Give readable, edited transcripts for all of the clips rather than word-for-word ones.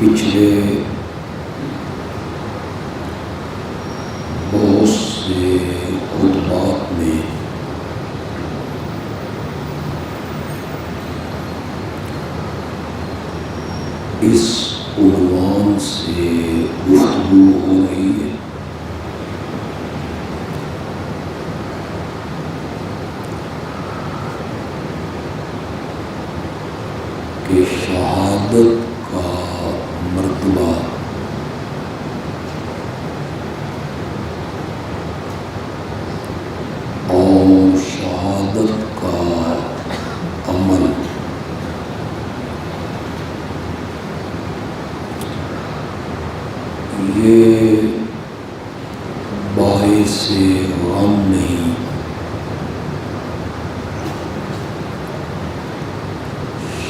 پچھلے بہت سے خطبات میں اس عنوان سے گفتگو ہو رہی ہے کہ شہادت کا مرتبہ اور شہادت کا عمل یہ باعث غم نہیں،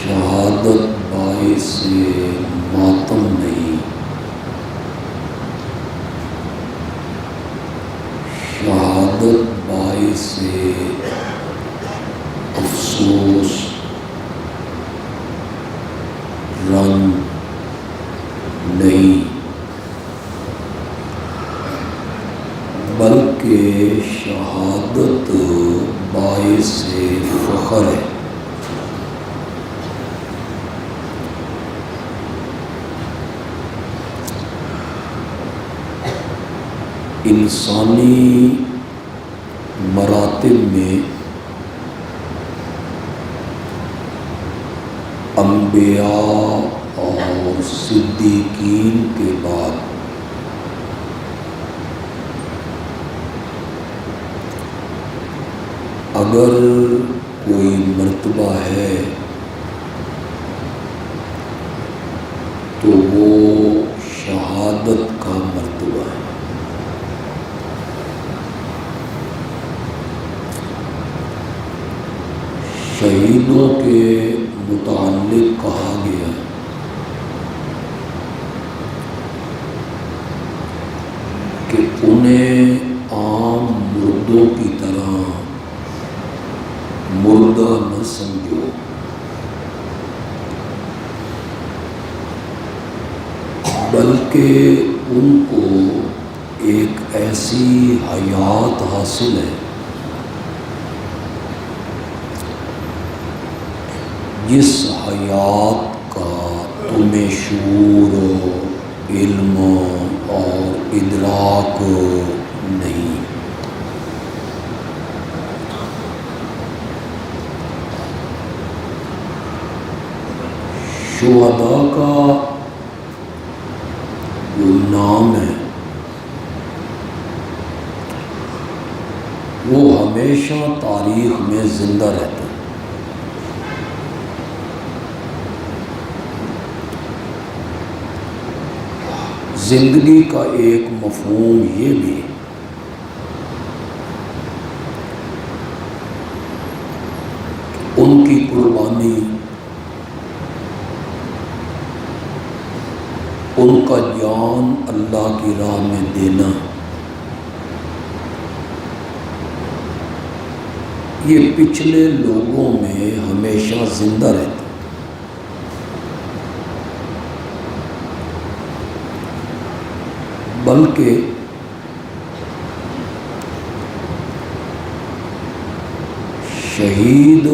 شہادت باعث ماتم نہیں، شہادت باعث افسوس، رنج نہیں، بلکہ شہادت باعث فخر ہے۔ انسانی مراتب میں انبیاء اور صدیقین کے بعد اگر کوئی مرتبہ ہے تو وہ شہادت کا مرتبہ ہے۔ شہیدوں کے متعلق کہا گیا کہ انہیں عام مردوں کی طرح مردہ نہ سمجھو، بلکہ ان کو ایک ایسی حیات حاصل ہے جس حیات کا تمہیں شعور، علم اور ادراک نہیں۔ شہداء کا جو نام ہے وہ ہمیشہ تاریخ میں زندہ رہتا ہے۔ زندگی کا ایک مفہوم یہ بھی کہ ان کی قربانی، ان کا جان اللہ کی راہ میں دینا، یہ پچھلے لوگوں میں ہمیشہ زندہ رہتا، بلکہ شہید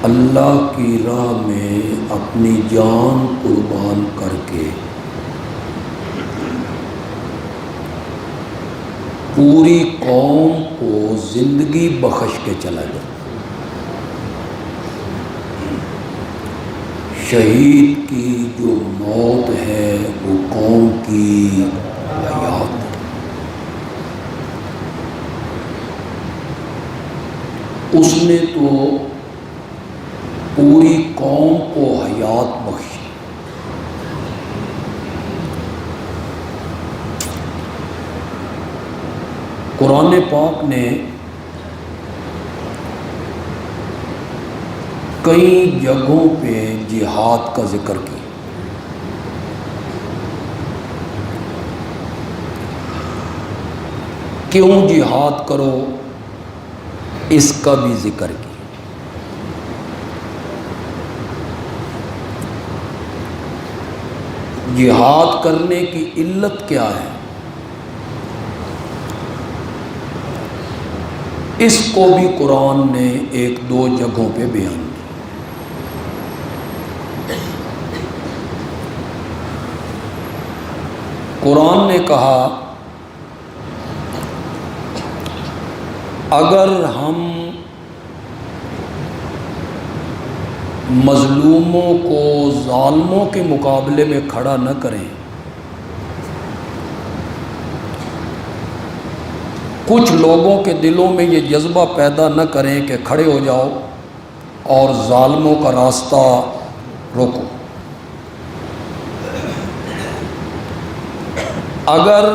اللہ کی راہ میں اپنی جان قربان کر کے پوری قوم کو زندگی بخش کے چلا جاتا۔ شہید کی جو موت ہے وہ قوم کی حیات ہے۔ اس نے تو پوری قوم کو حیات بخشی۔ قرآن پاک نے کئی جگہوں پہ جہاد کا ذکر کیا۔ کیوں جہاد کرو اس کا بھی ذکر کیا۔ جہاد کرنے کی علت کیا ہے؟ اس کو بھی قرآن نے ایک دو جگہوں پہ بیان کیا۔ قرآن نے کہا اگر ہم مظلوموں کو ظالموں کے مقابلے میں کھڑا نہ کریں، کچھ لوگوں کے دلوں میں یہ جذبہ پیدا نہ کریں کہ کھڑے ہو جاؤ اور ظالموں کا راستہ روکو۔ اگر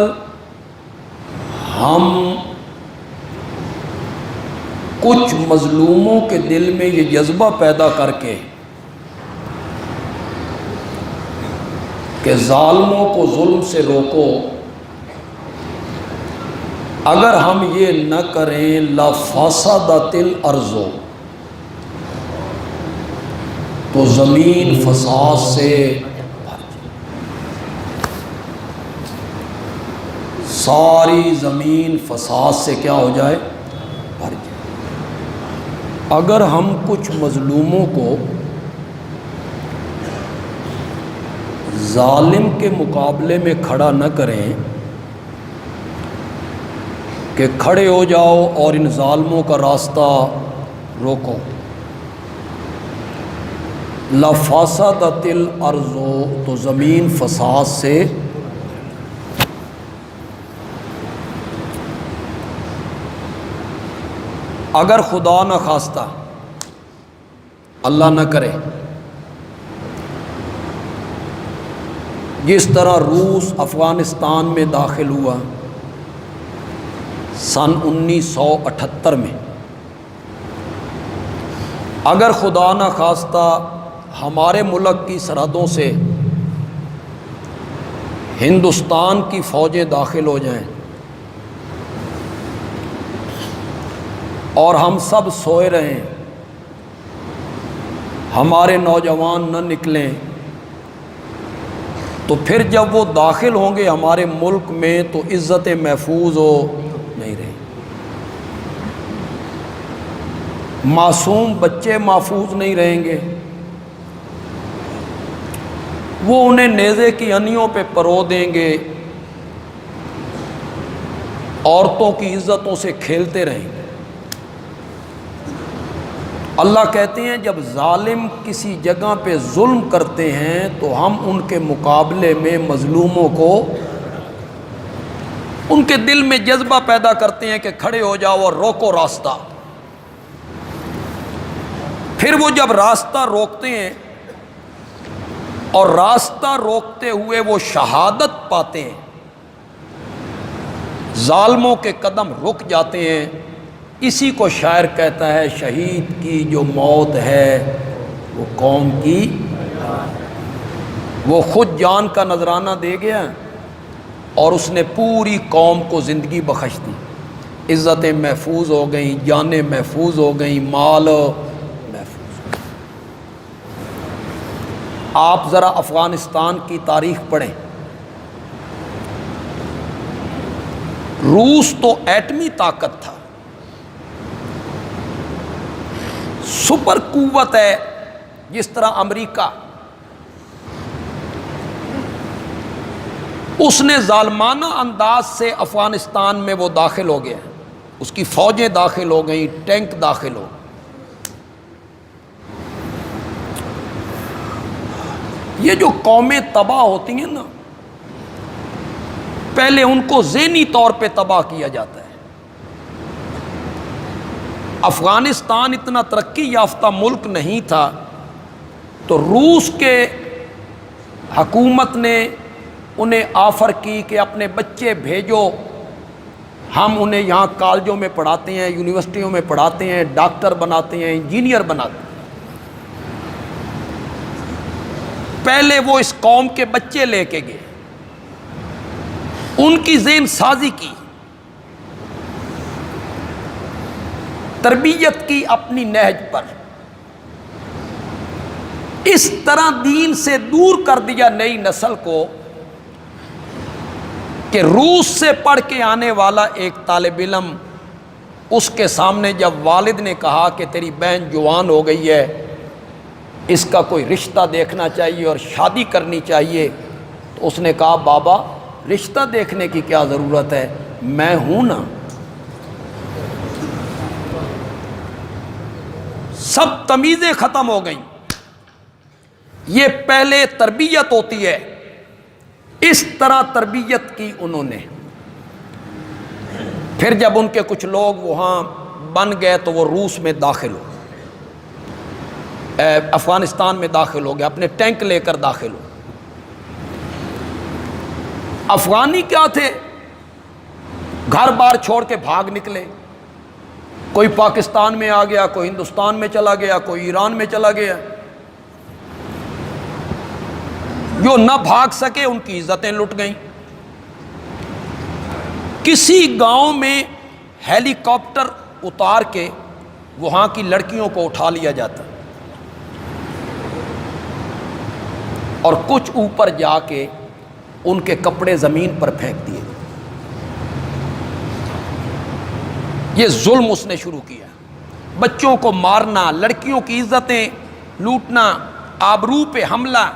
ہم کچھ مظلوموں کے دل میں یہ جذبہ پیدا کر کے کہ ظالموں کو ظلم سے روکو، اگر ہم یہ نہ کریں لَفَسَدَتِ الْأَرْضُ، تو زمین فساد سے ساری زمین فساد سے کیا ہو جائے؟ بھر جائے۔ اگر ہم کچھ مظلوموں کو ظالم کے مقابلے میں کھڑا نہ کریں کہ کھڑے ہو جاؤ اور ان ظالموں کا راستہ روکو، لَفَسَدَتِ الْأَرْضُ، تو زمین فساد سے اگر خدا نہ خواستہ اللہ نہ کرے جس طرح روس افغانستان میں داخل ہوا سن 1978 میں، اگر خدا نہ خواستہ ہمارے ملک کی سرحدوں سے ہندوستان کی فوجیں داخل ہو جائیں اور ہم سب سوئے رہیں، ہمارے نوجوان نہ نکلیں، تو پھر جب وہ داخل ہوں گے ہمارے ملک میں تو عزت محفوظ ہو نہیں رہی، معصوم بچے محفوظ نہیں رہیں گے، وہ انہیں نیزے کی انیوں پہ پرو دیں گے، عورتوں کی عزتوں سے کھیلتے رہیں گے۔ اللہ کہتے ہیں جب ظالم کسی جگہ پہ ظلم کرتے ہیں تو ہم ان کے مقابلے میں مظلوموں کو ان کے دل میں جذبہ پیدا کرتے ہیں کہ کھڑے ہو جاؤ اور روکو راستہ۔ پھر وہ جب راستہ روکتے ہیں اور راستہ روکتے ہوئے وہ شہادت پاتے ہیں، ظالموں کے قدم رک جاتے ہیں، اسی کو شاعر کہتا ہے شہید کی جو موت ہے وہ قوم کی، وہ خود جان کا نذرانہ دے گیا اور اس نے پوری قوم کو زندگی بخش دی، عزتیں محفوظ ہو گئیں، جانیں محفوظ ہو گئیں، مال محفوظ ہو گئیں۔ آپ ذرا افغانستان کی تاریخ پڑھیں، روس تو ایٹمی طاقت تھا، سپر قوت ہے جس طرح امریکہ، اس نے ظالمانہ انداز سے افغانستان میں وہ داخل ہو گیا، اس کی فوجیں داخل ہو گئیں، ٹینک داخل ہو، یہ جو قومیں تباہ ہوتی ہیں نا، پہلے ان کو ذہنی طور پہ تباہ کیا جاتا ہے۔ افغانستان اتنا ترقی یافتہ ملک نہیں تھا تو روس کے حکومت نے انہیں آفر کی کہ اپنے بچے بھیجو، ہم انہیں یہاں کالجوں میں پڑھاتے ہیں، یونیورسٹیوں میں پڑھاتے ہیں، ڈاکٹر بناتے ہیں، انجینئر بناتے ہیں۔ پہلے وہ اس قوم کے بچے لے کے گئے، ان کی ذہن سازی کی، تربیت کی اپنی نہج پر، اس طرح دین سے دور کر دیا نئی نسل کو کہ روس سے پڑھ کے آنے والا ایک طالب علم، اس کے سامنے جب والد نے کہا کہ تیری بہن جوان ہو گئی ہے، اس کا کوئی رشتہ دیکھنا چاہیے اور شادی کرنی چاہیے، تو اس نے کہا بابا رشتہ دیکھنے کی کیا ضرورت ہے، میں ہوں نا۔ سب تمیزیں ختم ہو گئیں۔ یہ پہلے تربیت ہوتی ہے، اس طرح تربیت کی انہوں نے۔ پھر جب ان کے کچھ لوگ وہاں بن گئے تو وہ روس میں داخل ہو، افغانستان میں داخل ہو گئے، اپنے ٹینک لے کر داخل ہو۔ افغانی کیا تھے، گھر بار چھوڑ کے بھاگ نکلے، کوئی پاکستان میں آ گیا، کوئی ہندوستان میں چلا گیا، کوئی ایران میں چلا گیا۔ جو نہ بھاگ سکے ان کی عزتیں لٹ گئیں۔ کسی گاؤں میں ہیلی کاپٹر اتار کے وہاں کی لڑکیوں کو اٹھا لیا جاتا اور کچھ اوپر جا کے ان کے کپڑے زمین پر پھینک دیے۔ یہ ظلم اس نے شروع کیا، بچوں کو مارنا، لڑکیوں کی عزتیں لوٹنا، آبرو پہ حملہ۔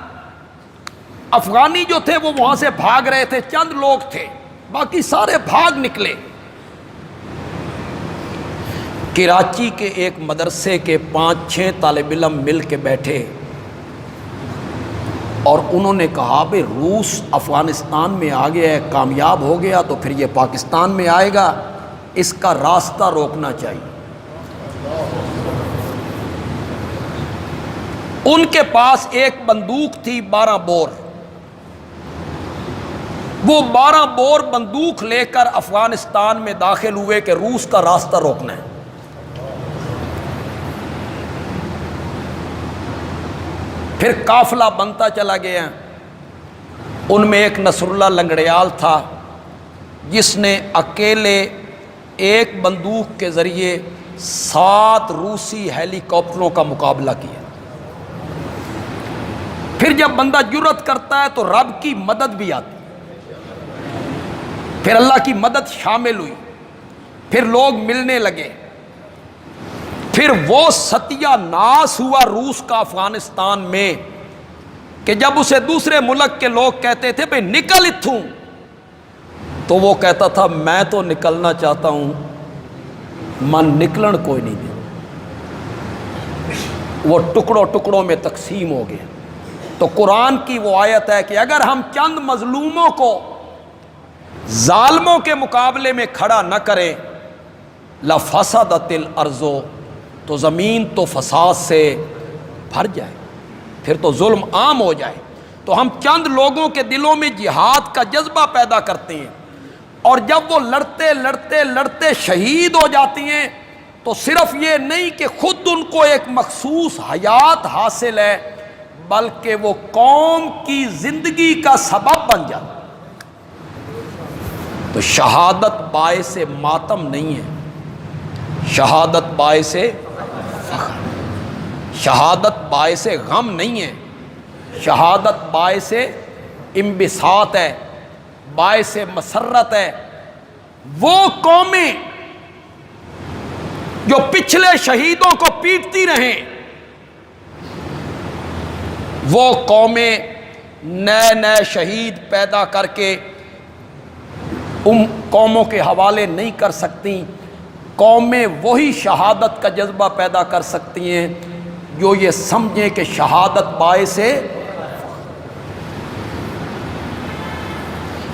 افغانی جو تھے وہ وہاں سے بھاگ رہے تھے، چند لوگ تھے، باقی سارے بھاگ نکلے۔ کراچی کے ایک مدرسے کے 5-6 طالب علم مل کے بیٹھے اور انہوں نے کہا بھئی روس افغانستان میں آ گیا ہے، کامیاب ہو گیا تو پھر یہ پاکستان میں آئے گا، اس کا راستہ روکنا چاہیے۔ ان کے پاس ایک بندوق تھی 12 بور، وہ 12 بور بندوق لے کر افغانستان میں داخل ہوئے کہ روس کا راستہ روکنا ہے۔ پھر قافلہ بنتا چلا گیا۔ ان میں ایک نصر اللہ لنگڑیال تھا جس نے اکیلے ایک بندوق کے ذریعے 7 روسی ہیلی کاپٹروں کا مقابلہ کیا۔ پھر جب بندہ جرأت کرتا ہے تو رب کی مدد بھی آتی، پھر اللہ کی مدد شامل ہوئی، پھر لوگ ملنے لگے، پھر وہ ستیہ ناس ہوا روس کا افغانستان میں کہ جب اسے دوسرے ملک کے لوگ کہتے تھے بھئی نکل اتھوں، تو وہ کہتا تھا میں تو نکلنا چاہتا ہوں، من نکلن کوئی نہیں دے۔ وہ ٹکڑوں ٹکڑوں میں تقسیم ہو گئے۔ تو قرآن کی وہ آیت ہے کہ اگر ہم چند مظلوموں کو ظالموں کے مقابلے میں کھڑا نہ کریں لَفَسَدَتِ الْأَرْضُ، تو زمین تو فساد سے بھر جائے، پھر تو ظلم عام ہو جائے۔ تو ہم چند لوگوں کے دلوں میں جہاد کا جذبہ پیدا کرتے ہیں، اور جب وہ لڑتے لڑتے لڑتے شہید ہو جاتی ہیں تو صرف یہ نہیں کہ خود ان کو ایک مخصوص حیات حاصل ہے، بلکہ وہ قوم کی زندگی کا سبب بن جاتا۔ تو شہادت باعث ماتم نہیں ہے، شہادت باعث فخر، شہادت باعث غم نہیں ہے، شہادت باعث انبساط ہے، باعث مسرت ہے۔ وہ قومیں جو پچھلے شہیدوں کو پیٹتی رہیں، وہ قومیں نئے نئے شہید پیدا کر کے ان قوموں کے حوالے نہیں کر سکتی۔ قومیں وہی شہادت کا جذبہ پیدا کر سکتی ہیں جو یہ سمجھیں کہ شہادت باعث ہے۔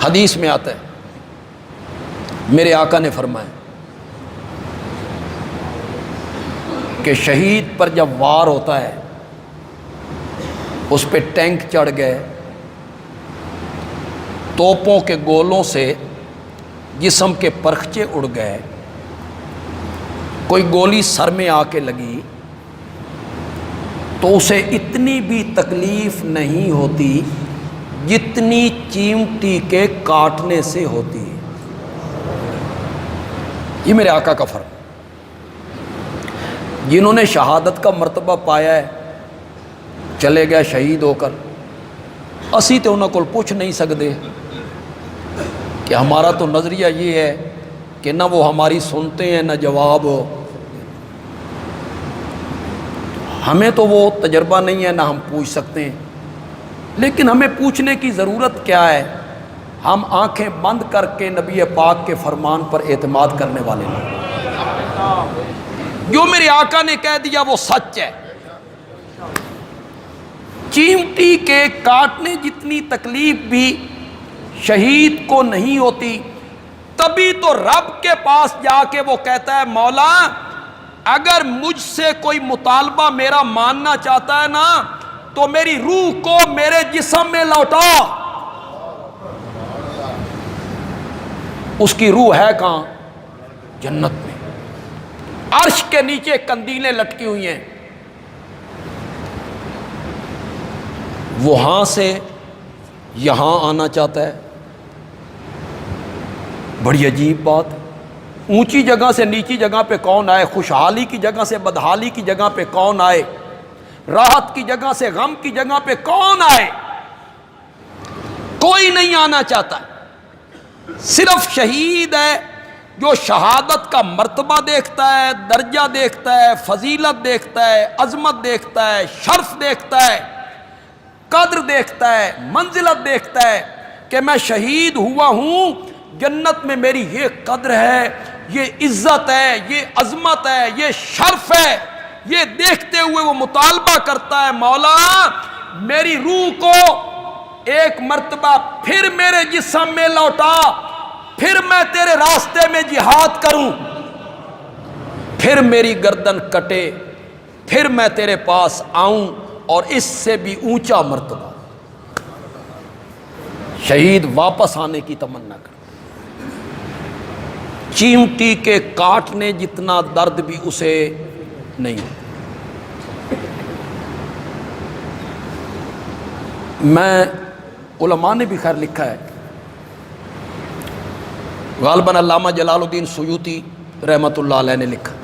حدیث میں آتا ہے، میرے آقا نے فرمایا کہ شہید پر جب وار ہوتا ہے، اس پہ ٹینک چڑھ گئے، توپوں کے گولوں سے جسم کے پرخچے اڑ گئے، کوئی گولی سر میں آ کے لگی تو اسے اتنی بھی تکلیف نہیں ہوتی جتنی چیمٹی کے کاٹنے سے ہوتی ہے۔ یہ میرے آقا کا فرق۔ جنہوں نے شہادت کا مرتبہ پایا ہے، چلے گئے شہید ہو کر. اسی تو انہوں کو پوچھ نہیں سکتے کہ ہمارا تو نظریہ یہ ہے کہ نہ وہ ہماری سنتے ہیں نہ جواب. ہمیں تو وہ تجربہ نہیں ہے نہ ہم پوچھ سکتے ہیں، لیکن ہمیں پوچھنے کی ضرورت کیا ہے؟ ہم آنکھیں بند کر کے نبی پاک کے فرمان پر اعتماد کرنے والے ہیں. جو میرے آقا نے کہہ دیا وہ سچ ہے. چیمٹی کے کاٹنے جتنی تکلیف بھی شہید کو نہیں ہوتی، تبھی تو رب کے پاس جا کے وہ کہتا ہے مولا اگر مجھ سے کوئی مطالبہ میرا ماننا چاہتا ہے نا تو میری روح کو میرے جسم میں لوٹا. اس کی روح ہے کہاں؟ جنت میں. عرش کے نیچے قندیلیں لٹکی ہوئی ہیں، وہاں سے یہاں آنا چاہتا ہے. بڑی عجیب بات ہے. اونچی جگہ سے نیچی جگہ پہ کون آئے؟ خوشحالی کی جگہ سے بدحالی کی جگہ پہ کون آئے؟ راحت کی جگہ سے غم کی جگہ پہ کون آئے؟ کوئی نہیں آنا چاہتا. صرف شہید ہے جو شہادت کا مرتبہ دیکھتا ہے، درجہ دیکھتا ہے، فضیلت دیکھتا ہے، عظمت دیکھتا ہے، شرف دیکھتا ہے، قدر دیکھتا ہے، منزلت دیکھتا ہے کہ میں شہید ہوا ہوں، جنت میں میری یہ قدر ہے، یہ عزت ہے، یہ عظمت ہے، یہ شرف ہے. یہ دیکھتے ہوئے وہ مطالبہ کرتا ہے مولا میری روح کو ایک مرتبہ پھر میرے جسم میں لوٹا، پھر میں تیرے راستے میں جہاد کروں، پھر میری گردن کٹے، پھر میں تیرے پاس آؤں اور اس سے بھی اونچا مرتبہ. شہید واپس آنے کی تمنا کرتا. چیمٹی کے کاٹنے جتنا درد بھی اسے نہیں. میں علماء نے بھی خیر لکھا ہے، غالباً علامہ جلال الدین سیوطی رحمۃ اللہ علیہ نے لکھا،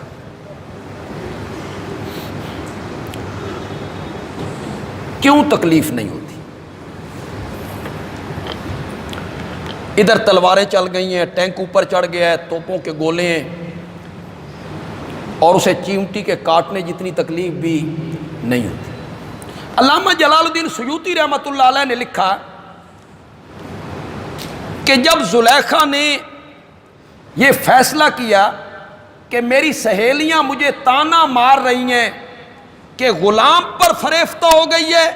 کیوں تکلیف نہیں ہوتی؟ ادھر تلواریں چل گئی ہیں، ٹینک اوپر چڑھ گیا ہے، توپوں کے گولے ہیں، اور اسے چیمٹی کے کاٹنے جتنی تکلیف بھی نہیں ہوتی. علامہ جلال الدین سیوطی رحمۃ اللہ علیہ نے لکھا کہ جب زلیخا نے یہ فیصلہ کیا کہ میری سہیلیاں مجھے تانا مار رہی ہیں کہ غلام پر فریفتہ ہو گئی ہے،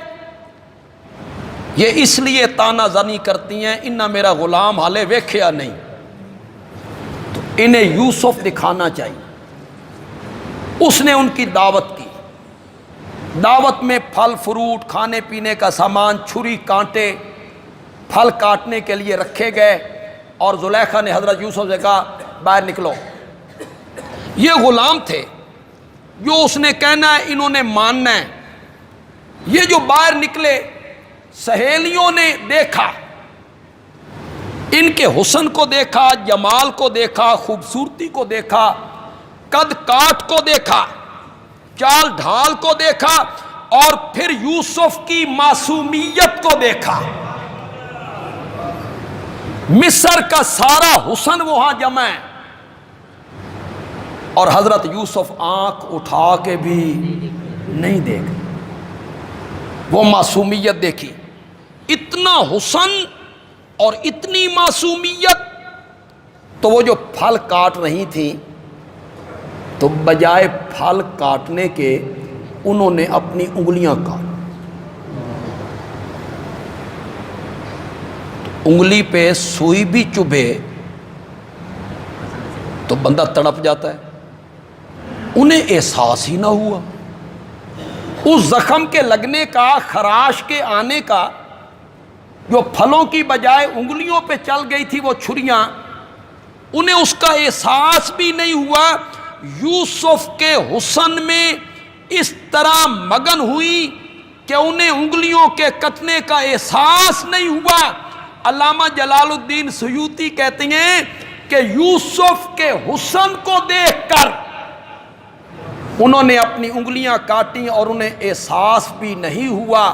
یہ اس لیے تانا زنی کرتی ہیں انہاں میرا غلام حالے ویکھیا نہیں، تو انہیں یوسف دکھانا چاہیے. اس نے ان کی دعوت کی. دعوت میں پھل فروٹ، کھانے پینے کا سامان، چھری کانٹے پھل کاٹنے کے لیے رکھے گئے، اور زلیخا نے حضرت یوسف سے کہا باہر نکلو. یہ غلام تھے، جو اس نے کہنا ہے انہوں نے ماننا ہے. یہ جو باہر نکلے، سہیلیوں نے دیکھا، ان کے حسن کو دیکھا، جمال کو دیکھا، خوبصورتی کو دیکھا، قد کاٹ کو دیکھا، چال ڈھال کو دیکھا، اور پھر یوسف کی معصومیت کو دیکھا. مصر کا سارا حسن وہاں جمع ہے، اور حضرت یوسف آنکھ اٹھا کے بھی نہیں دیکھ. وہ معصومیت دیکھی، اتنا حسن اور اتنی معصومیت. تو وہ جو پھل کاٹ رہی تھیں تو بجائے پھل کاٹنے کے انہوں نے اپنی انگلیاں کاٹ. انگلی پہ سوئی بھی چبھے تو بندہ تڑپ جاتا ہے. انہیں احساس ہی نہ ہوا اس زخم کے لگنے کا، خراش کے آنے کا. جو پھلوں کی بجائے انگلیوں پہ چل گئی تھی وہ چھریاں، انہیں اس کا احساس بھی نہیں ہوا. یوسف کے حسن میں اس طرح مگن ہوئی کہ انہیں انگلیوں کے کٹنے کا احساس نہیں ہوا. علامہ جلال الدین سیوطی کہتے ہیں کہ یوسف کے حسن کو دیکھ کر انہوں نے اپنی انگلیاں کاٹیں اور انہیں احساس بھی نہیں ہوا۔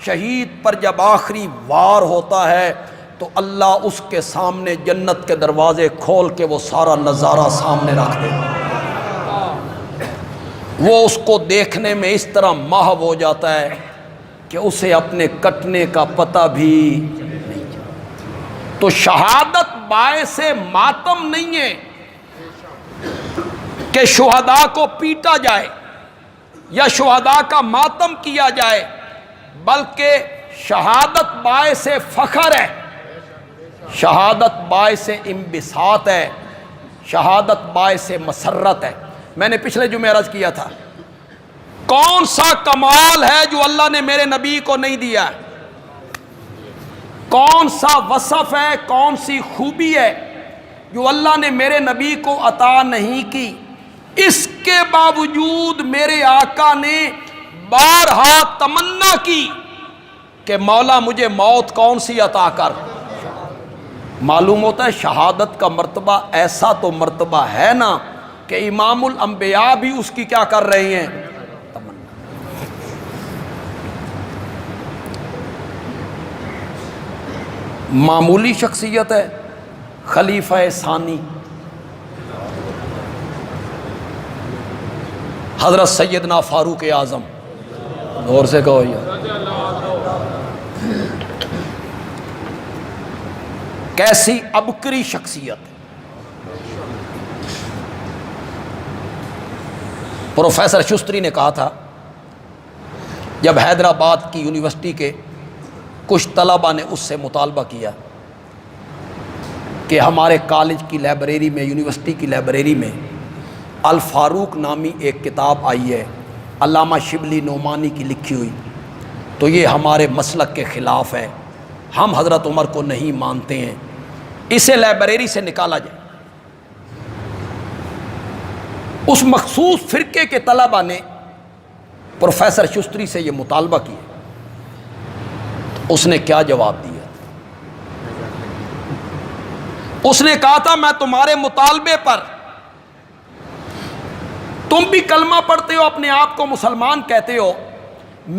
شہید پر جب آخری وار ہوتا ہے تو اللہ اس کے سامنے جنت کے دروازے کھول کے وہ سارا نظارہ سامنے رکھ دے، وہ اس کو دیکھنے میں اس طرح محو ہو جاتا ہے کہ اسے اپنے کٹنے کا پتہ بھی نہیں چلتا۔ تو شہادت باعث ماتم نہیں ہے کہ شہداء کو پیٹا جائے یا شہداء کا ماتم کیا جائے، بلکہ شہادت باعث فخر ہے، شہادت باعث انبساط ہے، شہادت باعث مسرت ہے۔ میں نے پچھلے جمعے عرض کیا تھا، کون سا کمال ہے جو اللہ نے میرے نبی کو نہیں دیا؟ کون سا وصف ہے، کون سی خوبی ہے جو اللہ نے میرے نبی کو عطا نہیں کی؟ اس کے باوجود میرے آقا نے بارہا تمنا کی کہ مولا مجھے موت کون سی عطا کر۔ معلوم ہوتا ہے شہادت کا مرتبہ ایسا تو مرتبہ ہے نا کہ امام الانبیاء بھی اس کی کیا کر رہے ہیں، تمنا۔ معمولی شخصیت ہے خلیفہ ثانی حضرت سیدنا فاروق اعظم، غور سے کہو یہ کیسی عبقری شخصیت ہے۔ پروفیسر شستری نے کہا تھا جب حیدرآباد کی یونیورسٹی کے کچھ طلباء نے اس سے مطالبہ کیا کہ ہمارے کالج کی لائبریری میں، یونیورسٹی کی لائبریری میں الفاروق نامی ایک کتاب آئی ہے علامہ شبلی نعمانی کی لکھی ہوئی، تو یہ ہمارے مسلک کے خلاف ہے، ہم حضرت عمر کو نہیں مانتے ہیں، اسے لائبریری سے نکالا جائے۔ اس مخصوص فرقے کے طلباء نے پروفیسر شستری سے یہ مطالبہ کیا، اس نے کیا جواب دیا؟ اس نے کہا تھا میں تمہارے مطالبے پر، تم بھی کلمہ پڑھتے ہو، اپنے آپ کو مسلمان کہتے ہو،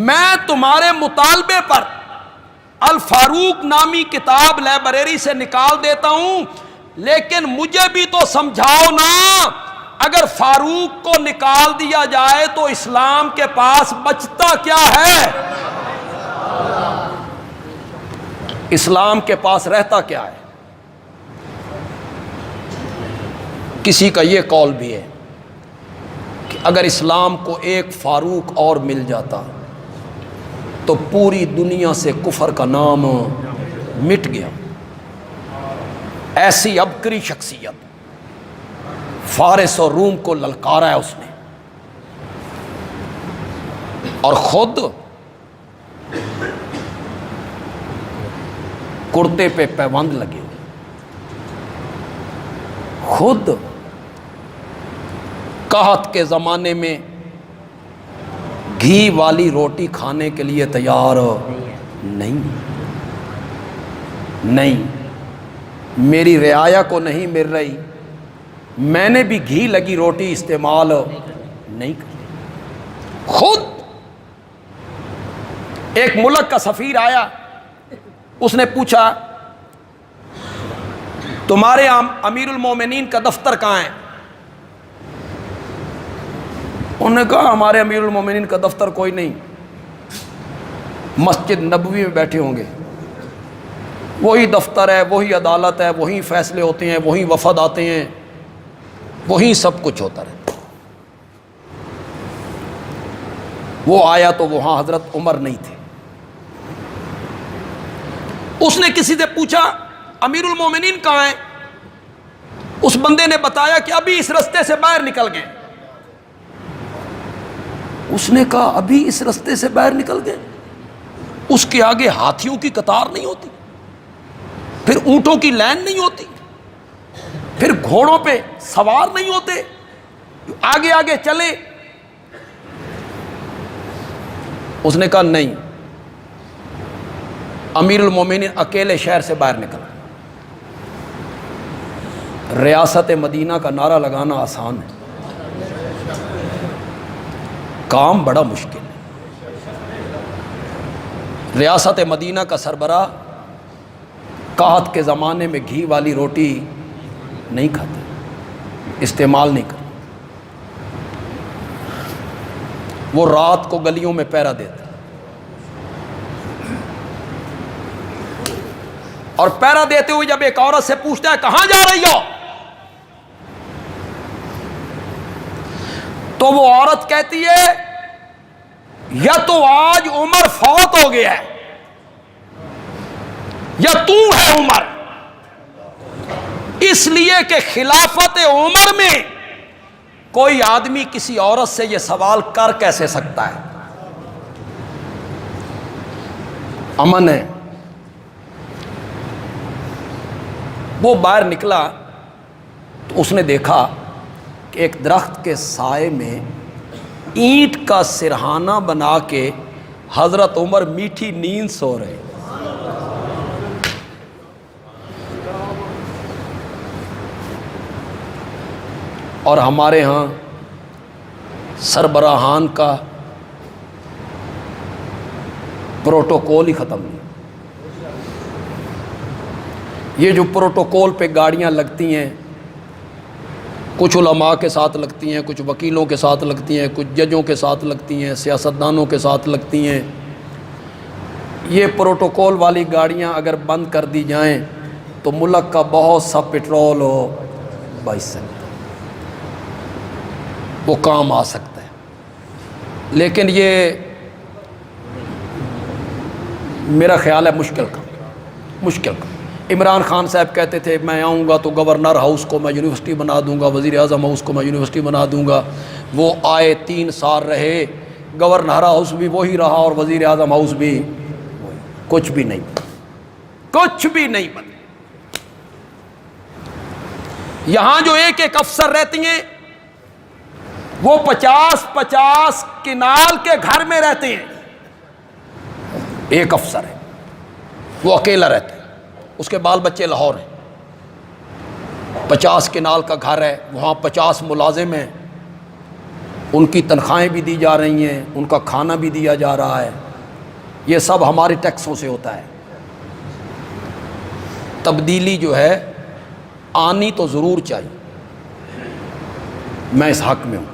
میں تمہارے مطالبے پر الفاروق نامی کتاب لائبریری سے نکال دیتا ہوں، لیکن مجھے بھی تو سمجھاؤ نا، اگر فاروق کو نکال دیا جائے تو اسلام کے پاس بچتا کیا ہے؟ اسلام کے پاس رہتا کیا ہے؟ کسی کا یہ قول بھی ہے کہ اگر اسلام کو ایک فاروق اور مل جاتا تو پوری دنیا سے کفر کا نام مٹ گیا۔ ایسی عبقری شخصیت، فارس اور روم کو للکارا ہے اس نے، اور خود کرتے پہ پیوند لگے ہوئے، خود قحط کے زمانے میں گھی والی روٹی کھانے کے لیے تیار نہیں، میری رعایا کو نہیں مل رہی، میں نے بھی گھی لگی روٹی استعمال نہیں کی۔ خود ایک ملک کا سفیر آیا، اس نے پوچھا تمہارے امیر المومنین کا دفتر کہاں ہے؟ انہوں نے کہا ہمارے امیر المومنین کا دفتر کوئی نہیں، مسجد نبوی میں بیٹھے ہوں گے، وہی دفتر ہے، وہی عدالت ہے، وہی فیصلے ہوتے ہیں، وہی وفد آتے ہیں، وہی سب کچھ ہوتا رہتا۔ وہ آیا تو وہاں حضرت عمر نہیں تھے۔ اس نے کسی سے پوچھا امیر المومنین کہاں ہیں؟ اس بندے نے بتایا کہ ابھی اس رستے سے باہر نکل گئے۔ اس نے کہا ابھی اس رستے سے باہر نکل گئے؟ اس کے آگے ہاتھیوں کی قطار نہیں ہوتی، پھر اونٹوں کی لائن نہیں ہوتی، پھر گھوڑوں پہ سوار نہیں ہوتے، آگے آگے چلے؟ اس نے کہا نہیں، امیر المومنین اکیلے شہر سے باہر نکلا۔ ریاست مدینہ کا نعرہ لگانا آسان ہے، کام بڑا مشکل ہے۔ ریاست مدینہ کا سربراہ قحط کے زمانے میں گھی والی روٹی نہیں کھاتا، استعمال نہیں کرتا، وہ رات کو گلیوں میں پہرا دیتا، اور پہرا دیتے ہوئے جب ایک عورت سے پوچھتا ہے کہاں جا رہی ہو، تو وہ عورت کہتی ہے یا تو آج عمر فوت ہو گیا ہے یا تو ہے عمر، اس لیے کہ خلافت عمر میں کوئی آدمی کسی عورت سے یہ سوال کر کیسے سکتا ہے؟ امن ہے۔ وہ باہر نکلا تو اس نے دیکھا کہ ایک درخت کے سائے میں اینٹ کا سرہانہ بنا کے حضرت عمر میٹھی نیند سو رہے۔ اور ہمارے ہاں سربراہان کا پروٹوکول ہی ختم نہیں۔ یہ جو پروٹوکول پہ گاڑیاں لگتی ہیں، کچھ علماء کے ساتھ لگتی ہیں، کچھ وکیلوں کے ساتھ لگتی ہیں، کچھ ججوں کے ساتھ لگتی ہیں، سیاستدانوں کے ساتھ لگتی ہیں، یہ پروٹوکول والی گاڑیاں اگر بند کر دی جائیں تو ملک کا بہت سا پٹرول بچ سکتا ہے، وہ کام آ سکتا ہے۔ لیکن یہ میرا خیال ہے مشکل کام۔ عمران خان صاحب کہتے تھے میں آؤں گا تو گورنر ہاؤس کو میں یونیورسٹی بنا دوں گا، وزیر اعظم ہاؤس کو میں یونیورسٹی بنا دوں گا۔ وہ آئے 3 سال رہے، گورنر ہاؤس بھی وہی رہا اور وزیر اعظم ہاؤس بھی وہی، کچھ بھی نہیں بدلا۔ یہاں جو ایک افسر رہتی ہیں وہ 50 کنال کے گھر میں رہتے ہیں۔ ایک افسر ہے، وہ اکیلا رہتا ہے، اس کے بال بچے لاہور ہیں، 50 کنال کا گھر ہے، وہاں 50 ملازم ہیں، ان کی تنخواہیں بھی دی جا رہی ہیں، ان کا کھانا بھی دیا جا رہا ہے، یہ سب ہمارے ٹیکسوں سے ہوتا ہے۔ تبدیلی جو ہے آنی تو ضرور چاہیے، میں اس حق میں ہوں،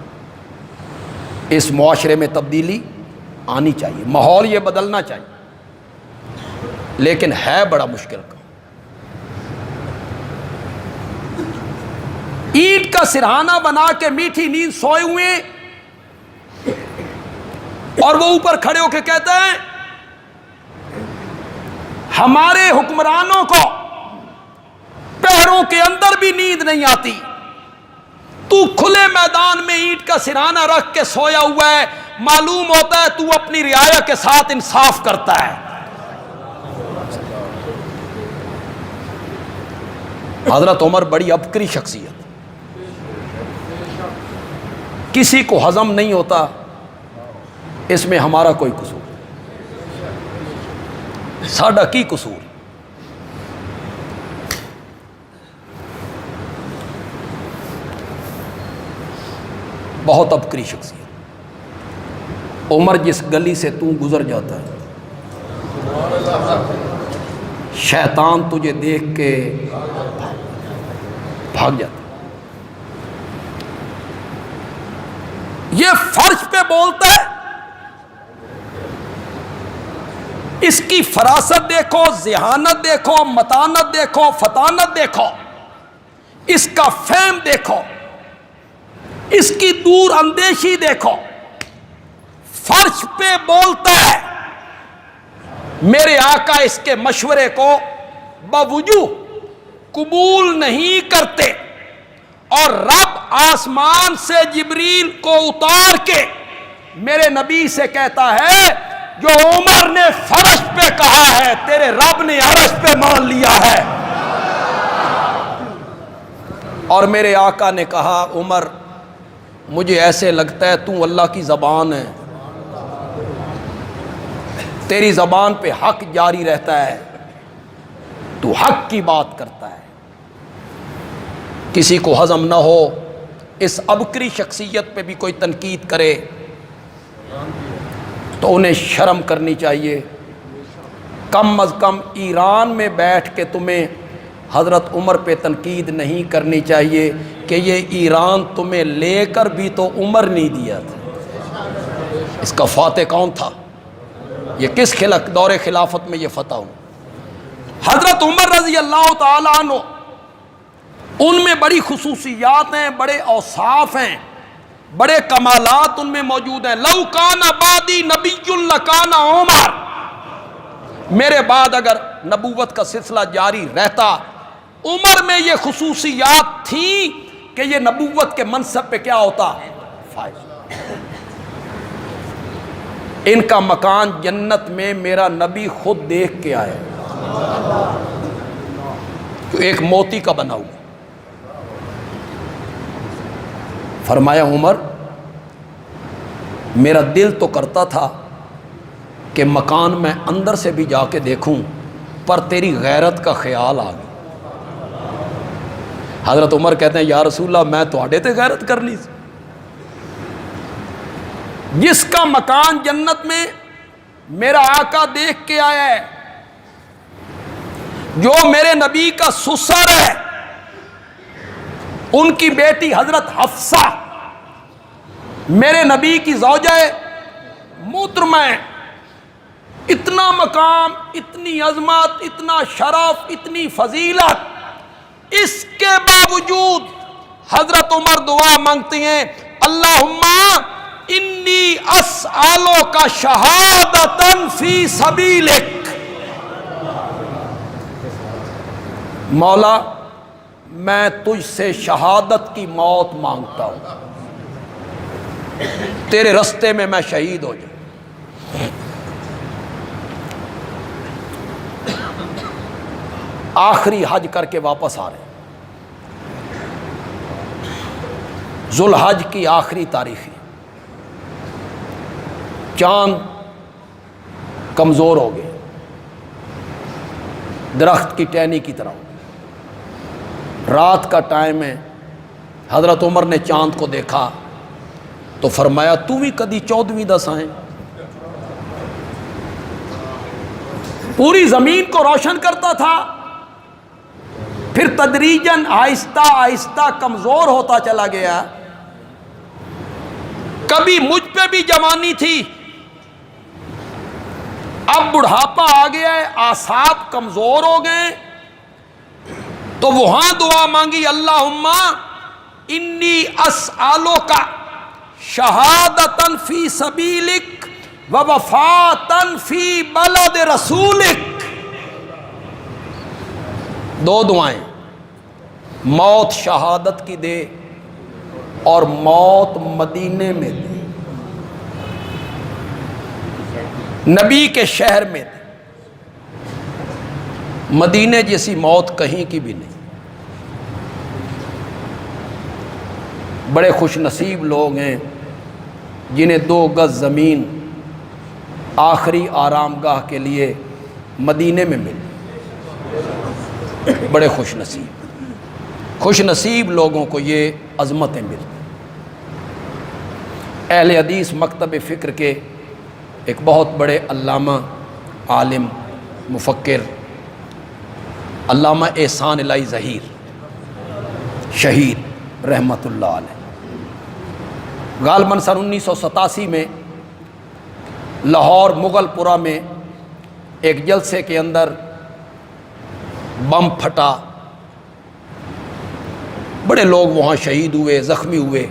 اس معاشرے میں تبدیلی آنی چاہیے، ماحول یہ بدلنا چاہیے، لیکن ہے بڑا مشکل کام۔ اینٹ کا سرہانہ بنا کے میٹھی نیند سوئے ہوئے اور وہ اوپر کھڑے ہو کے کہتے ہیں ہمارے حکمرانوں کو پہروں کے اندر بھی نیند نہیں آتی، تو کھلے میدان میں اینٹ کا سرہانہ رکھ کے سویا ہوا ہے، معلوم ہوتا ہے تو اپنی رعایا کے ساتھ انصاف کرتا ہے۔ حضرت عمر بڑی عبقری شخصیت، کسی کو ہضم نہیں ہوتا اس میں ہمارا کوئی قصور، ساڈا کی قصور؟ بہت عبقری شخصیت۔ عمر جس گلی سے تو گزر جاتا ہے شیطان تجھے دیکھ کے بھاگ جاتا ہے۔ یہ فرش پہ بولتا ہے، اس کی فراست دیکھو، ذہانت دیکھو، متانت دیکھو، فطانت دیکھو، اس کا فہم دیکھو، اس کی دور اندیشی دیکھو۔ فرش پہ بولتا ہے، میرے آقا اس کے مشورے کو باوجود قبول نہیں کرتے، اور رب آسمان سے جبریل کو اتار کے میرے نبی سے کہتا ہے جو عمر نے فرش پہ کہا ہے تیرے رب نے عرش پہ مان لیا ہے۔ اور میرے آقا نے کہا عمر مجھے ایسے لگتا ہے تو اللہ کی زبان ہے، تیری زبان پہ حق جاری رہتا ہے، تو حق کی بات کرتا ہے، کسی کو ہضم نہ ہو۔ اس عبقری شخصیت پہ بھی کوئی تنقید کرے تو انہیں شرم کرنی چاہیے. کم از کم ایران میں بیٹھ کے تمہیں حضرت عمر پہ تنقید نہیں کرنی چاہیے کہ یہ ایران تمہیں لے کر بھی تو عمر نہیں دیا تھا. اس کا فاتح کون تھا؟ یہ کس دور خلافت میں یہ فتح ہو؟ حضرت عمر رضی اللہ تعالیٰ عنہ، ان میں بڑی خصوصیات ہیں، بڑے اوصاف ہیں، بڑے کمالات ان میں موجود ہیں. لو کان بعدی نبی لکان عمر، میرے بعد اگر نبوت کا سلسلہ جاری رہتا، عمر میں یہ خصوصیات تھیں کہ یہ نبوت کے منصب پہ کیا ہوتا؟ فائز. ان کا مکان جنت میں میرا نبی خود دیکھ کے آیا، جو ایک موتی کا بنا ہوا. فرمایا عمر، میرا دل تو کرتا تھا کہ مکان میں اندر سے بھی جا کے دیکھوں، پر تیری غیرت کا خیال آ گیا. حضرت عمر کہتے ہیں یا رسول اللہ میں تو آڈے تے غیرت کرنی سی. جس کا مکان جنت میں میرا آقا دیکھ کے آیا ہے، جو میرے نبی کا سسر ہے، ان کی بیٹی حضرت حفصہ میرے نبی کی زوجہ محترمہ ہے، اتنا مقام، اتنی عظمت، اتنا شرف، اتنی فضیلت، اس کے باوجود حضرت عمر دعا مانگتی ہیں، اللہم انی اسألک شہادتا فی سبیلک. مولا میں تجھ سے شہادت کی موت مانگتا ہوں، تیرے رستے میں میں شہید ہو جاؤں. آخری حج کر کے واپس آ رہے ہیں، ذوالحج کی آخری تاریخ، چاند کمزور ہو گئے، درخت کی ٹہنی کی طرح ہو گئے. رات کا ٹائم ہے، حضرت عمر نے چاند کو دیکھا تو فرمایا تو بھی کدی 14ویں دس آئیں. پوری زمین کو روشن کرتا تھا، پھر تدریجاً آہستہ آہستہ کمزور ہوتا چلا گیا. کبھی مجھ پہ بھی جوانی تھی، اب بڑھاپا آ گیا ہے، اعصاب کمزور ہو گئے، تو وہاں دعا مانگی، اللہم انی اسألک شہادتا فی سبیلک ووفاتا فی بلد رسولک. دو دعائیں، موت شہادت کی دے اور موت مدینے میں دے، نبی کے شہر میں دے. مدینے جیسی موت کہیں کی بھی نہیں. بڑے خوش نصیب لوگ ہیں جنہیں 2 گز زمین آخری آرام گاہ کے لیے مدینے میں ملی. بڑے خوش نصیب لوگوں کو یہ عظمتیں ملتی. اہل حدیث مکتب فکر کے ایک بہت بڑے علامہ، عالم، مفکر، علامہ احسان الہی ظہیر شہید رحمۃ اللہ علیہ، غالباً سن 1987 میں لاہور مغل پورہ میں ایک جلسے کے اندر بم پھٹا، بڑے لوگ وہاں شہید ہوئے، زخمی ہوئے.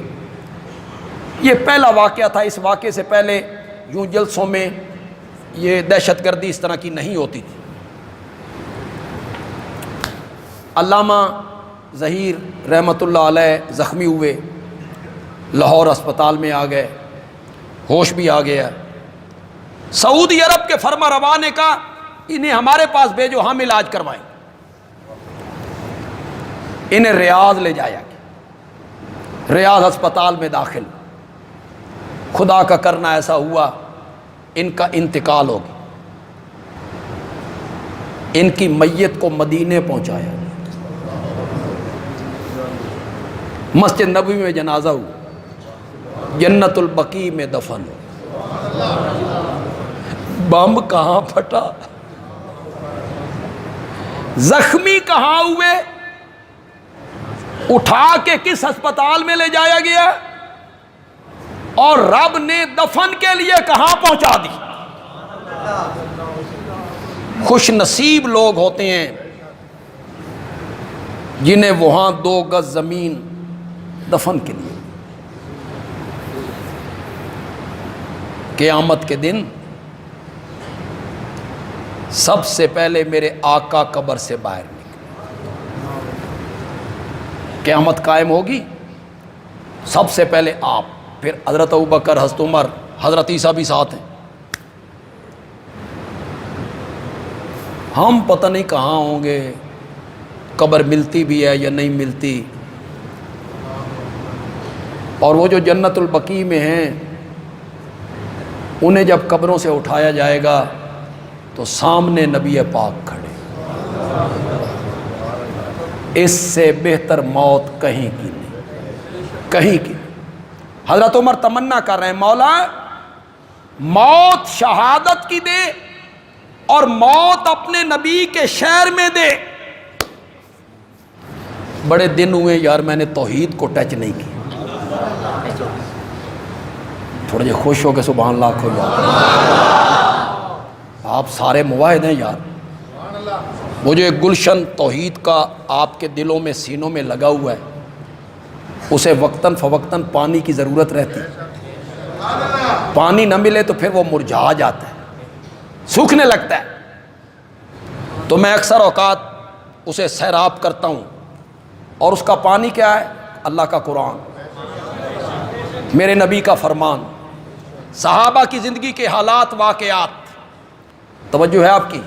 یہ پہلا واقعہ تھا. اس واقعے سے پہلے یوں جلسوں میں یہ دہشت گردی اس طرح کی نہیں ہوتی تھی. علامہ ظہیر رحمۃ اللہ علیہ زخمی ہوئے، لاہور اسپتال میں آ گئے، ہوش بھی آ گیا. سعودی عرب کے فرما روا نے کہا انہیں ہمارے پاس بھیجو، ہم علاج کروائیں. انہیں ریاض لے جایا گیا، ریاض اسپتال میں داخل. خدا کا کرنا ایسا ہوا ان کا انتقال ہو گیا. ان کی میت کو مدینے پہنچایا، مسجد نبوی میں جنازہ ہوا، جنت البقیع میں دفن ہو. بم کہاں پھٹا، زخمی کہاں ہوئے، اٹھا کے کس ہسپتال میں لے جایا گیا، اور رب نے دفن کے لیے کہاں پہنچا دی۔ خوش نصیب لوگ ہوتے ہیں جنہیں وہاں 2 گز زمین دفن کے لیے۔ قیامت کے دن سب سے پہلے میرے آقا قبر سے باہر نکلے، قیامت قائم ہوگی، سب سے پہلے آپ، پھر حضرت ابوبکر، حضرت عمر، حضرت عیسیٰ بھی ساتھ ہیں۔ ہم پتہ نہیں کہاں ہوں گے، قبر ملتی بھی ہے یا نہیں ملتی، اور وہ جو جنت البقیع میں ہیں انہیں جب قبروں سے اٹھایا جائے گا تو سامنے نبی پاک کھڑے، اس سے بہتر موت کہیں کی نہیں، کہیں کی نہیں۔ حضرت عمر تمنا کر رہے ہیں، مولا موت شہادت کی دے اور موت اپنے نبی کے شہر میں دے۔ بڑے دن ہوئے یار میں نے توحید کو ٹچ نہیں کی، تھوڑے جے خوش ہو کے سبحان اللہ کھو یار، آپ سارے موحد ہیں یار۔ وہ جو ایک گلشن توحید کا آپ کے دلوں میں سینوں میں لگا ہوا ہے، اسے وقتاً فوقتاً پانی کی ضرورت رہتی، پانی نہ ملے تو پھر وہ مرجھا جاتا ہے، سوکھنے لگتا ہے۔ تو میں اکثر اوقات اسے سیراب کرتا ہوں، اور اس کا پانی کیا ہے؟ اللہ کا قرآن، میرے نبی کا فرمان، صحابہ کی زندگی کے حالات واقعات۔ توجہ ہے آپ کی؟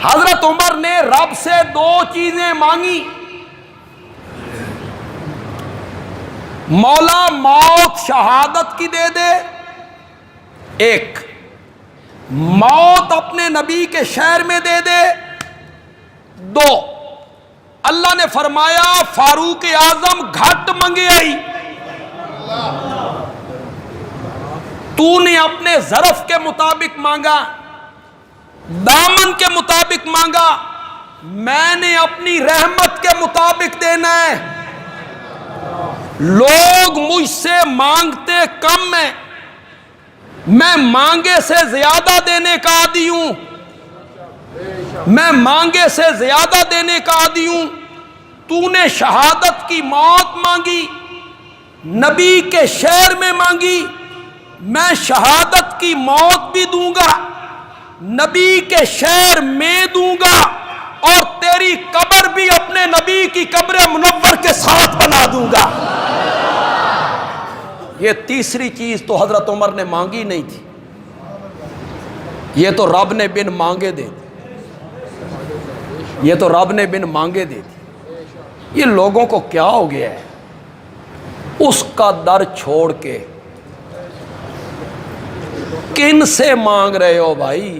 حضرت عمر نے رب سے 2 چیزیں مانگی، مولا موت شہادت کی دے دے، ایک موت اپنے نبی کے شہر میں دے دے، 2 اللہ نے فرمایا فاروق اعظم گھٹ منگے آئی، تو نے اپنے ظرف کے مطابق مانگا، دامن کے مطابق مانگا، میں نے اپنی رحمت کے مطابق دینا ہے۔ لوگ مجھ سے مانگتے کم ہیں، میں مانگے سے زیادہ دینے کا عادی ہوں، میں مانگے سے زیادہ دینے کا عادی ہوں۔ تو نے شہادت کی موت مانگی، نبی کے شہر میں مانگی، میں شہادت کی موت بھی دوں گا، نبی کے شہر میں دوں گا، اور تیری قبر بھی اپنے نبی کی قبر منور کے ساتھ بنا دوں گا۔ یہ تیسری چیز تو حضرت عمر نے مانگی نہیں تھی، یہ تو رب نے بن مانگے دے دی، یہ تو رب نے بن مانگے دے دی۔ یہ لوگوں کو کیا ہو گیا ہے، اس کا در چھوڑ کے کن سے مانگ رہے ہو بھائی؟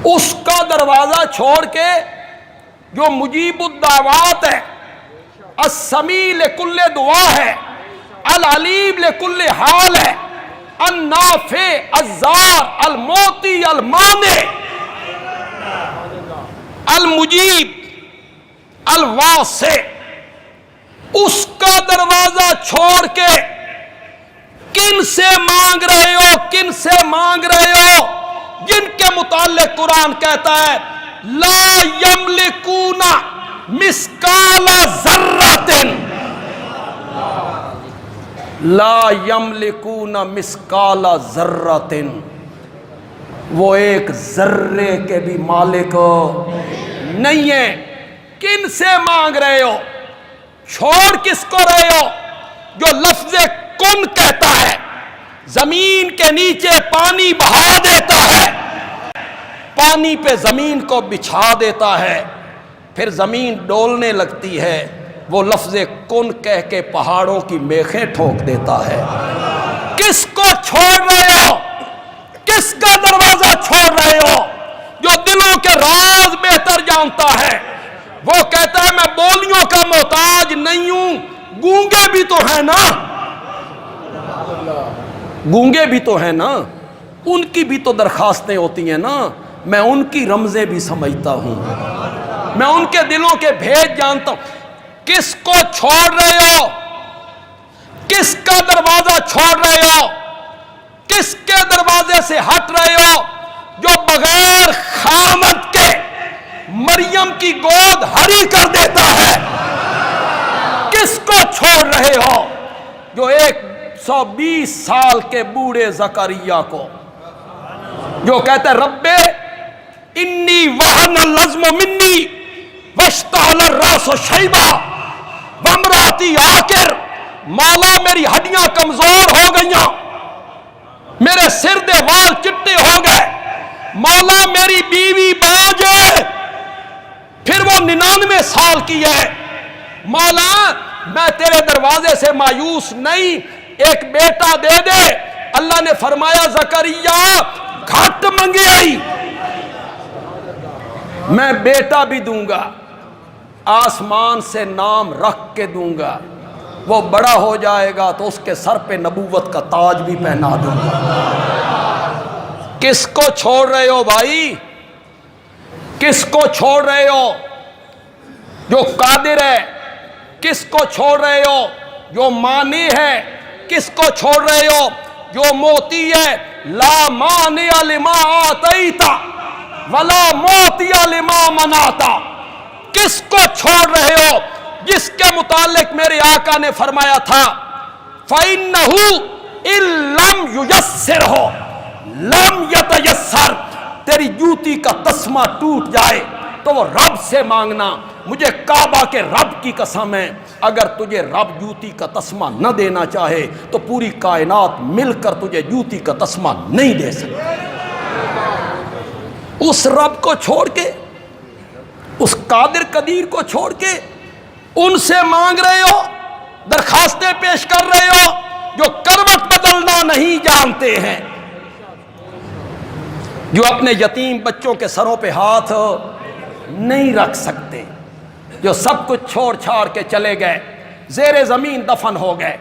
اس کا دروازہ چھوڑ کے جو مجیب الدعوات ہے، السمیع لکل دعا ہے، العلیم لکل حال ہے، النافع الضار المعطی المانع المجیب الواسع، اس کا دروازہ چھوڑ کے کن سے مانگ رہے ہو؟ کن سے مانگ رہے ہو جن کے متعلق قرآن کہتا ہے لا یملکون مثقال ذرۃ، لا یملکون مثقال ذرۃ، وہ ایک ذرے کے بھی مالک نہیں ہے۔ کن سے مانگ رہے ہو؟ چھوڑ کس کو رہے ہو؟ جو لفظ کن کہتا ہے، زمین کے نیچے پانی بہا دیتا ہے، پانی پہ زمین کو بچھا دیتا ہے، پھر زمین ڈولنے لگتی ہے، وہ لفظ کن کہہ کے پہاڑوں کی میخیں ٹھوک دیتا ہے۔ کس کو چھوڑ رہے ہو؟ کس کا دروازہ چھوڑ رہے ہو؟ جو دلوں کے راز بہتر جانتا ہے، وہ کہتا ہے میں بولیوں کا محتاج نہیں ہوں، گونگے بھی تو ہیں نا، گونگے بھی تو ہیں نا، ان کی بھی تو درخواستیں ہوتی ہیں نا، میں ان کی رمزیں بھی سمجھتا ہوں، میں ان کے دلوں کے بھید جانتا ہوں۔ کس کو چھوڑ رہے ہو؟ کس کا دروازہ چھوڑ رہے ہو؟ کس کے دروازے سے ہٹ رہے ہو جو بغیر خامد کے مریم کی گود ہری کر دیتا ہے؟ کس کو چھوڑ رہے ہو جو 120 سال کے بوڑھے زکریا کو جو کہتے ہیں رب انی وہن العظم منی واشتعل الراس شیبا وامراتی عاقر، مولا میری ہڈیاں کمزور ہو گئیاں، میرے سر دے وال چٹے ہو گئے، مولا میری بیوی باج ہے، پھر وہ 99 سال کی ہے، مولا میں تیرے دروازے سے مایوس نہیں، ایک بیٹا دے دے۔ اللہ نے فرمایا زکریا گھٹ منگے آئی، میں بیٹا بھی دوں گا، آسمان سے نام رکھ کے دوں گا، وہ بڑا ہو جائے گا تو اس کے سر پہ نبوت کا تاج بھی پہنا دوں گا۔ کس کو چھوڑ رہے ہو بھائی؟ کس کو چھوڑ رہے ہو جو قادر ہے؟ کس کو چھوڑ رہے ہو جو مانی ہے؟ کس کو چھوڑ رہے ہو جو موتی ہے؟ لا مانع لما آتیت ولا موتی لما منعت۔ کس کو چھوڑ رہے ہو جس کے متعلق میرے آقا نے فرمایا تھا فَإِنَّهُ إِن لَمْ يُيَسِّرْهُ لَمْ يَتَيَسَّرْ، تیری جوتی کا تسمہ ٹوٹ جائے تو وہ رب سے مانگنا، مجھے کعبہ کے رب کی قسم ہے اگر تجھے رب جوتی کا تسمہ نہ دینا چاہے تو پوری کائنات مل کر تجھے جوتی کا تسمہ نہیں دے سکتی۔ اس رب کو چھوڑ کے، اس قادر قدیر کو چھوڑ کے ان سے مانگ رہے ہو، درخواستیں پیش کر رہے ہو جو کروٹ بدلنا نہیں جانتے ہیں، جو اپنے یتیم بچوں کے سروں پہ ہاتھ نہیں رکھ سکتے، جو سب کچھ چھوڑ چھاڑ کے چلے گئے، زیر زمین دفن ہو گئے،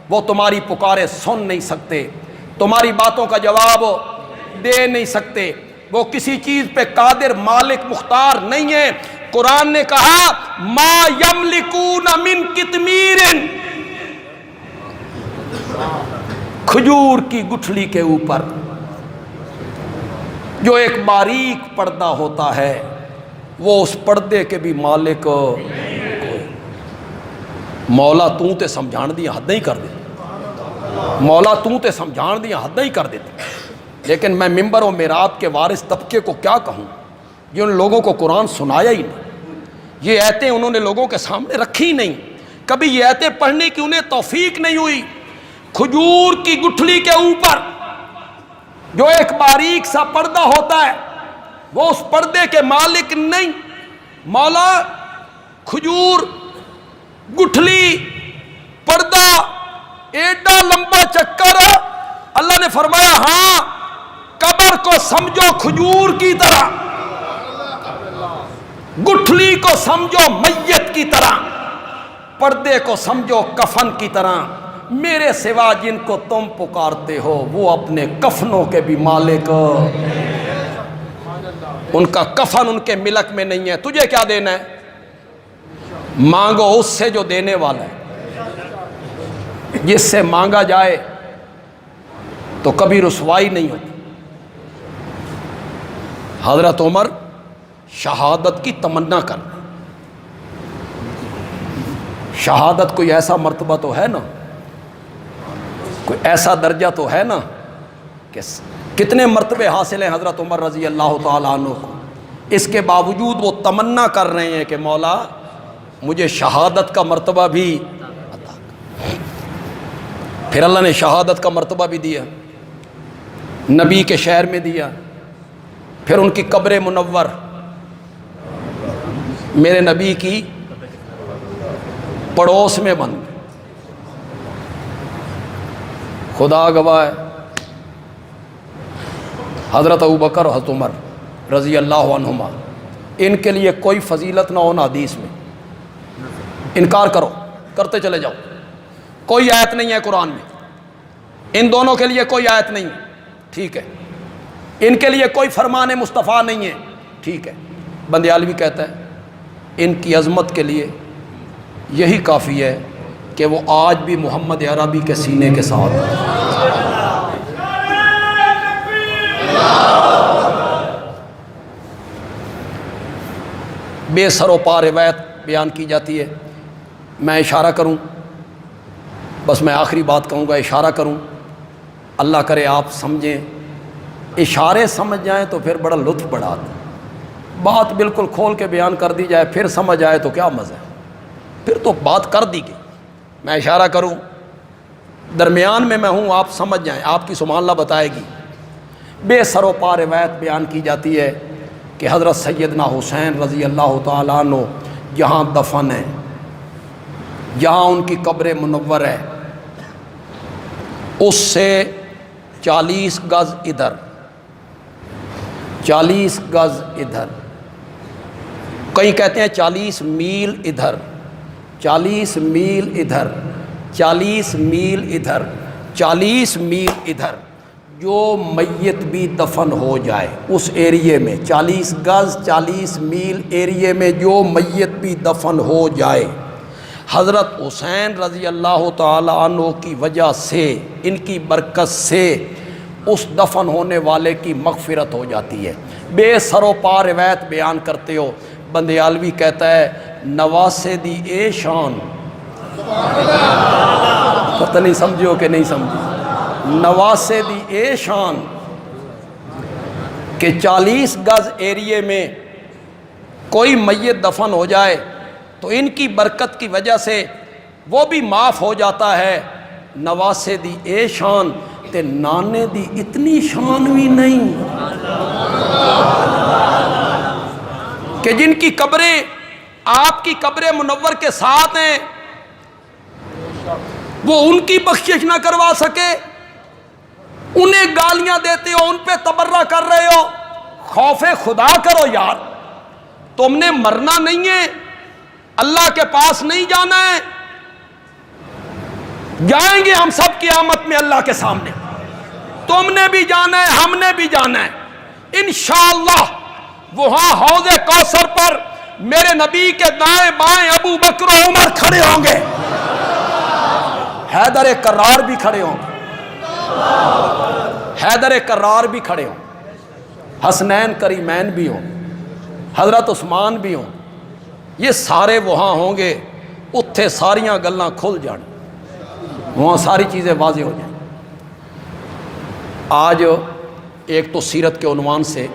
وہ تمہاری پکارے سن نہیں سکتے، تمہاری باتوں کا جواب دے نہیں سکتے، وہ کسی چیز پہ قادر مالک مختار نہیں ہے۔ قرآن نے کہا ما یملکون من قطمیر، کھجور کی گٹھلی کے اوپر جو ایک باریک پردہ ہوتا ہے وہ اس پردے کے بھی مالک کوئی۔ مولا تو تے سمجھان دیا حد نہیں کر دیتی، مولا تو تے سمجھان دیا حد نہیں کر دیتی، لیکن میں ممبر و میراب کے وارث طبقے کو کیا کہوں یہ ان لوگوں کو قرآن سنایا ہی نہیں، یہ آیتیں انہوں نے لوگوں کے سامنے رکھی نہیں، کبھی یہ آیتیں پڑھنے کی انہیں توفیق نہیں ہوئی۔ کھجور کی گٹھلی کے اوپر جو ایک باریک سا پردہ ہوتا ہے وہ اس پردے کے مالک نہیں، مولا کھجور گٹھلی پردہ ایڈا لمبا چکر، اللہ نے فرمایا ہاں قبر کو سمجھو کھجور کی طرح، گٹھلی کو سمجھو میت کی طرح، پردے کو سمجھو کفن کی طرح، میرے سوا جن کو تم پکارتے ہو وہ اپنے کفنوں کے بھی مالک، ان کا کفن ان کے ملک میں نہیں ہے، تجھے کیا دینا ہے؟ مانگو اس سے جو دینے والا ہے، جس سے مانگا جائے تو کبھی رسوائی نہیں ہوتی۔ حضرت عمر شہادت کی تمنا کر، شہادت کوئی ایسا مرتبہ تو ہے نا، کوئی ایسا درجہ تو ہے نا کہ کتنے مرتبے حاصل ہیں حضرت عمر رضی اللہ تعالیٰ عنہ کو، اس کے باوجود وہ تمنا کر رہے ہیں کہ مولا مجھے شہادت کا مرتبہ بھی عطا کر۔ پھر اللہ نے شہادت کا مرتبہ بھی دیا، نبی کے شہر میں دیا، پھر ان کی قبر منور میرے نبی کی پڑوس میں بن گئی۔ خدا گواہ ہے حضرت ابوبکر اور حضرت عمر رضی اللہ عنہما، ان کے لیے کوئی فضیلت نہ ہونا حدیث میں، انکار کرو کرتے چلے جاؤ، کوئی آیت نہیں ہے قرآن میں ان دونوں کے لیے کوئی آیت نہیں ہے، ٹھیک ہے، ان کے لیے کوئی فرمان مصطفیٰ نہیں ہے، ٹھیک ہے۔ بندیالوی کہتا ہے ان کی عظمت کے لیے یہی کافی ہے کہ وہ آج بھی محمد عربی کے سینے کے ساتھ ہے۔ بے سر و پا روایت بیان کی جاتی ہے۔ میں اشارہ کروں، بس میں آخری بات کہوں گا، اشارہ کروں، اللہ کرے آپ سمجھیں، اشارے سمجھ جائیں تو پھر بڑا لطف بڑھا آتا ہے۔ بات بالکل کھول کے بیان کر دی جائے پھر سمجھ آئے تو کیا مزہ ہے، پھر تو بات کر دی گئی۔ میں اشارہ کروں، درمیان میں ہوں، آپ سمجھ جائیں، آپ کی سبحان اللہ بتائے گی۔ بے سر و پا روایت بیان کی جاتی ہے کہ حضرت سیدنا حسین رضی اللہ تعالیٰ عنہ جہاں دفن ہیں، جہاں ان کی قبر منور ہے، اس سے 40 گز ادھر، 40 گز ادھر، کئی کہتے ہیں 40 میل ادھر، 40 میل ادھر، 40 میل ادھر، 40 میل ادھر، جو میت بھی دفن ہو جائے اس ایریے میں، 40 گز 40 میل ایریے میں جو میت بھی دفن ہو جائے، حضرت حسین رضی اللہ تعالی عنہ کی وجہ سے، ان کی برکت سے اس دفن ہونے والے کی مغفرت ہو جاتی ہے۔ بے سر و پا روایت بیان کرتے ہو۔ بندیالوی کہتا ہے نواسے دی اے شان، پتہ نہیں سمجھو کہ نہیں سمجھو، نواسے دی اے شان کہ 40 گز ایریے میں کوئی میت دفن ہو جائے تو ان کی برکت کی وجہ سے وہ بھی معاف ہو جاتا ہے۔ نواسے دی اے شان تے نانے دی اتنی شان بھی نہیں کہ جن کی قبریں آپ کی قبر منور کے ساتھ ہیں وہ ان کی بخشش نہ کروا سکے، انہیں گالیاں دیتے ہو، ان پہ تبرہ کر رہے ہو۔ خوف خدا کرو یار، تم نے مرنا نہیں ہے، اللہ کے پاس نہیں جانا ہے، جائیں گے ہم سب قیامت میں اللہ کے سامنے، تم نے بھی جانا ہے، ہم نے بھی جانا ہے انشاءاللہ۔ وہاں حوض کوثر پر میرے نبی کے دائیں بائیں ابو بکر و عمر کھڑے ہوں گے، حیدر کرار بھی کھڑے ہوں گے، حیدر کرار بھی کھڑے ہوں، حسنین کریمین بھی ہوں، حضرت عثمان بھی ہوں، یہ سارے وہاں ہوں گے، اتھے ساریاں گلاں کھل جان، وہاں ساری چیزیں واضح ہو جائیں۔ آج ایک تو سیرت کے عنوان سے